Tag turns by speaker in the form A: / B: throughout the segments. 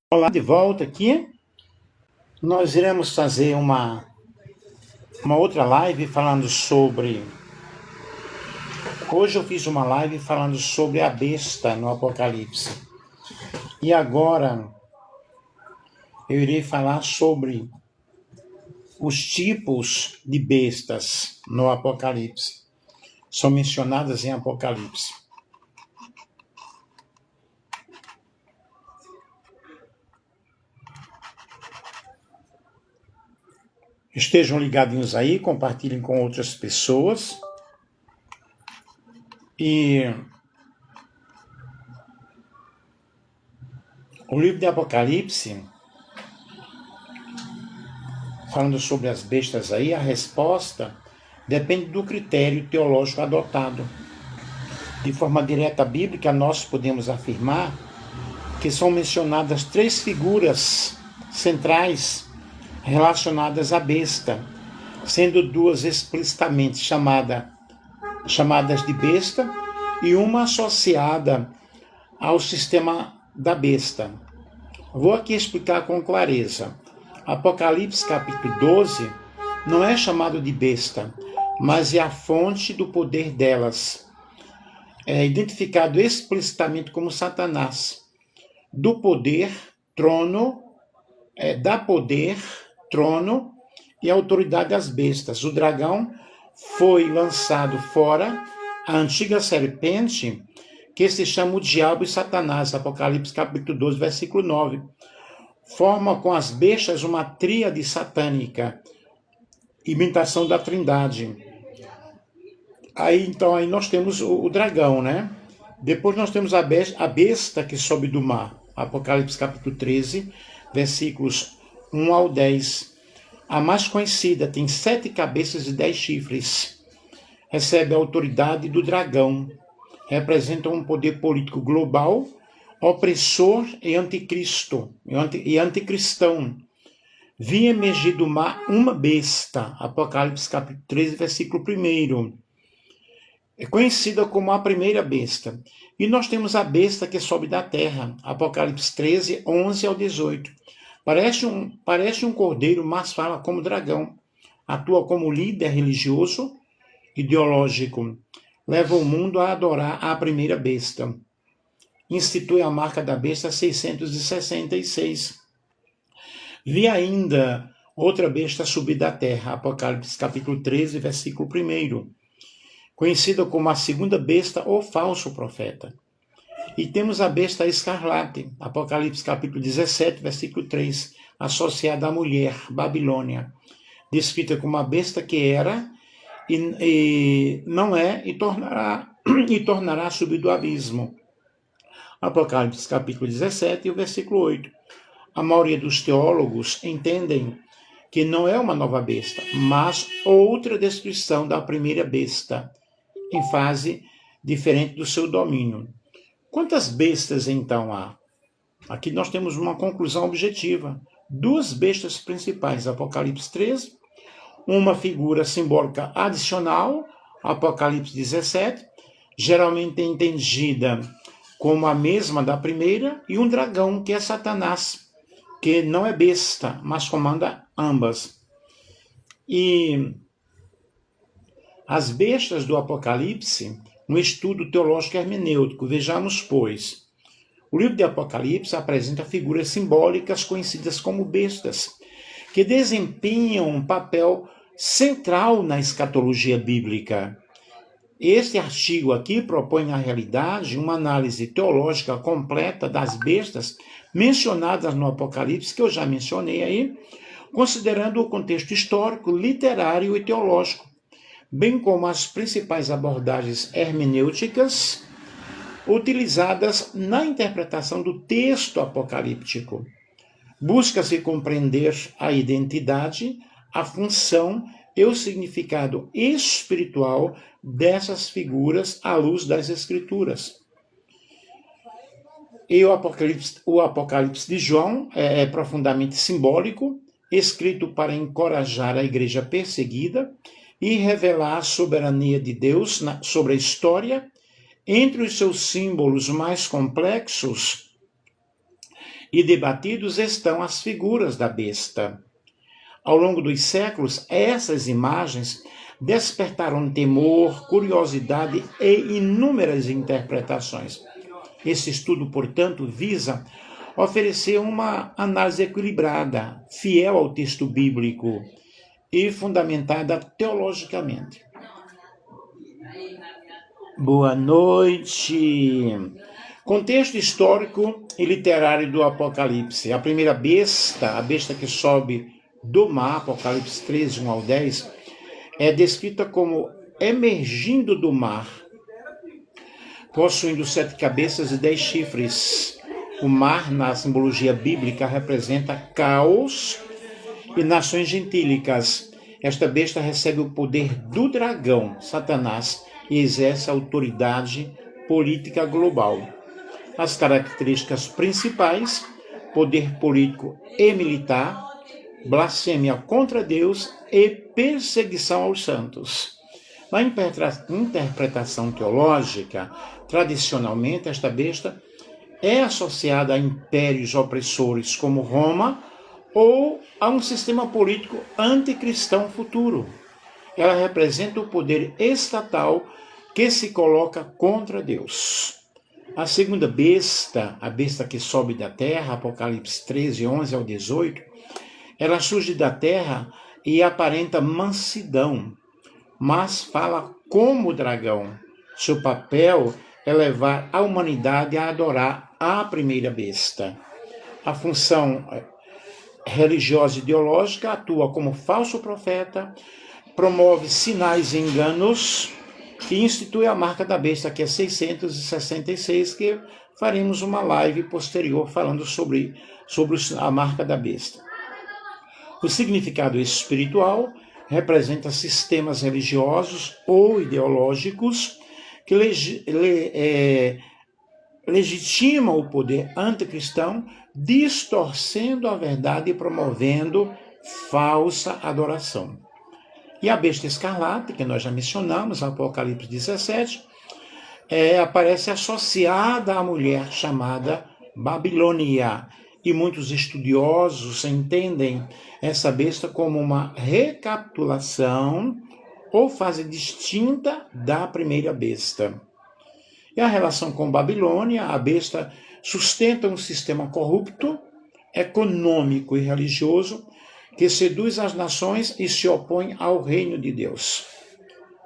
A: Olá, de volta aqui. Nós iremos fazer uma outra live falando sobre. Hoje eu fiz uma live falando sobre a besta no Apocalipse. E agora eu irei falar sobre os tipos de bestas no Apocalipse. São mencionadas em Apocalipse. Estejam ligadinhos aí, compartilhem com outras pessoas. E o livro de Apocalipse, falando sobre as bestas aí, a resposta depende do critério teológico adotado. De forma direta bíblica, nós podemos afirmar que são mencionadas três figuras centrais relacionadas à besta, sendo duas explicitamente chamadas de besta e uma associada ao sistema da besta. Vou aqui explicar com clareza. Apocalipse capítulo 12 não é chamado de besta, mas é a fonte do poder delas. É identificado explicitamente como Satanás. Do poder, trono, dá poder, trono e autoridade às bestas. O dragão foi lançado fora, a antiga serpente, que se chama o diabo e Satanás, Apocalipse capítulo 12, versículo 9. Forma com as bestas uma tríade satânica, imitação da Trindade. Aí nós temos o dragão, né? Depois nós temos a besta que sobe do mar, Apocalipse capítulo 13, versículos 1 ao 10. A mais conhecida tem 7 cabeças e 10 chifres. Recebe a autoridade do dragão. Representa um poder político global, opressor e anticristo, e anticristão. Vi emergir do mar uma besta, Apocalipse capítulo 13, versículo 1. É conhecida como a primeira besta. E nós temos a besta que sobe da terra, Apocalipse 13, 11 ao 18. Parece um cordeiro, mas fala como dragão. Atua como líder religioso, ideológico. Leva o mundo a adorar a primeira besta. Institui a marca da besta 666. Vi ainda outra besta subir da terra, Apocalipse capítulo 13, versículo 1. Conhecida como a segunda besta ou falso profeta. E temos a besta escarlate, Apocalipse capítulo 17, versículo 3, associada à mulher, Babilônia, descrita como a besta que era e não é e tornará a subir do abismo. Apocalipse capítulo 17 e o versículo 8. A maioria dos teólogos entendem que não é uma nova besta, mas outra descrição da primeira besta, em fase diferente do seu domínio. Quantas bestas então há? Aqui nós temos uma conclusão objetiva. 2 bestas principais, Apocalipse 13, uma figura simbólica adicional, Apocalipse 17, geralmente entendida como a mesma da primeira, e um dragão, que é Satanás, que não é besta, mas comanda ambas. E as bestas do Apocalipse, um estudo teológico hermenêutico. Vejamos, pois, o livro de Apocalipse apresenta figuras simbólicas conhecidas como bestas, que desempenham um papel central na escatologia bíblica. Este artigo aqui propõe, na realidade, uma análise teológica completa das bestas mencionadas no Apocalipse, que eu já mencionei aí, considerando o contexto histórico, literário e teológico, bem como as principais abordagens hermenêuticas utilizadas na interpretação do texto apocalíptico. Busca-se compreender a identidade, a função e o significado espiritual dessas figuras à luz das Escrituras. E o Apocalipse de João é profundamente simbólico, escrito para encorajar a igreja perseguida e revelar a soberania de Deus sobre a história. Entre os seus símbolos mais complexos e debatidos estão as figuras da besta. Ao longo dos séculos, essas imagens despertaram temor, curiosidade e inúmeras interpretações. Esse estudo, portanto, visa oferecer uma análise equilibrada, fiel ao texto bíblico e fundamentada teologicamente. Boa noite. Contexto histórico e literário do Apocalipse. A primeira besta, a besta que sobe do mar, Apocalipse 13, 1 ao 10, é descrita como emergindo do mar, possuindo 7 cabeças e 10 chifres. O mar, na simbologia bíblica, representa caos e nações gentílicas. Esta besta recebe o poder do dragão, Satanás, e exerce a autoridade política global. As características principais: poder político e militar, blasfêmia contra Deus e perseguição aos santos. Na interpretação teológica, tradicionalmente, esta besta é associada a impérios opressores como Roma ou a um sistema político anticristão futuro. Ela representa o poder estatal que se coloca contra Deus. A segunda besta, a besta que sobe da terra, Apocalipse 13, 11 ao 18, ela surge da terra e aparenta mansidão, mas fala como dragão. Seu papel é levar a humanidade a adorar a primeira besta. A função religiosa e ideológica atua como falso profeta, promove sinais e enganos e institui a marca da besta, que é 666, que faremos uma live posterior falando sobre a marca da besta. O significado espiritual representa sistemas religiosos ou ideológicos que legitimam o poder anticristão, distorcendo a verdade e promovendo falsa adoração. E a besta escarlate, que nós já mencionamos, Apocalipse 17, aparece associada à mulher chamada Babilônia. E muitos estudiosos entendem essa besta como uma recapitulação ou fase distinta da primeira besta. E a relação com Babilônia, a besta sustenta um sistema corrupto, econômico e religioso que seduz as nações e se opõe ao reino de Deus.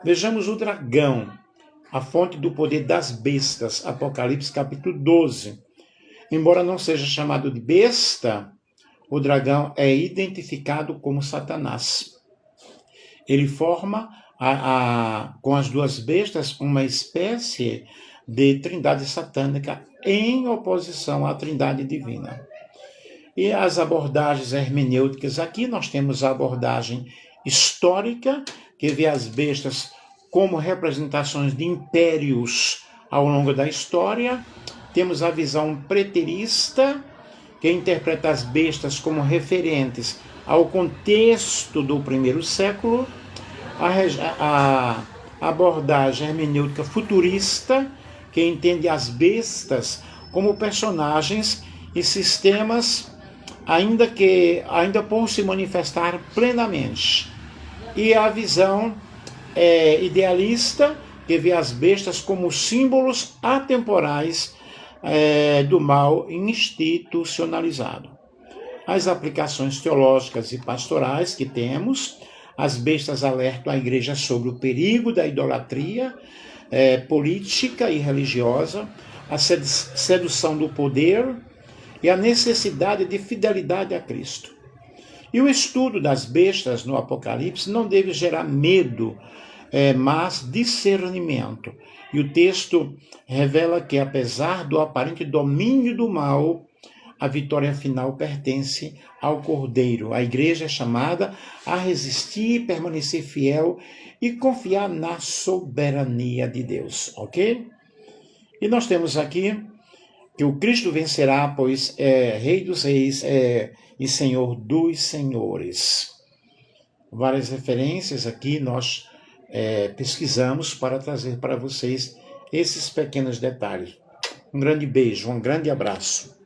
A: Vejamos o dragão, a fonte do poder das bestas, Apocalipse capítulo 12. Embora não seja chamado de besta, o dragão é identificado como Satanás. Ele forma, com as duas bestas, uma espécie de trindade satânica em oposição à trindade divina. E as abordagens hermenêuticas aqui, nós temos a abordagem histórica, que vê as bestas como representações de impérios ao longo da história. Temos a visão preterista, que interpreta as bestas como referentes ao contexto do primeiro século. A abordagem hermenêutica futurista, que entende as bestas como personagens e sistemas ainda por se manifestar plenamente. E a visão idealista, que vê as bestas como símbolos atemporais do mal institucionalizado. As aplicações teológicas e pastorais que temos: as bestas alertam a igreja sobre o perigo da idolatria política e religiosa, a sedução do poder e a necessidade de fidelidade a Cristo. E o estudo das bestas no Apocalipse não deve gerar medo, mas discernimento. E o texto revela que, apesar do aparente domínio do mal, a vitória final pertence ao Cordeiro. A igreja é chamada a resistir, permanecer fiel e confiar na soberania de Deus, ok? E nós temos aqui que o Cristo vencerá, pois é Rei dos Reis e Senhor dos Senhores. Várias referências aqui nós pesquisamos para trazer para vocês esses pequenos detalhes. Um grande beijo, um grande abraço.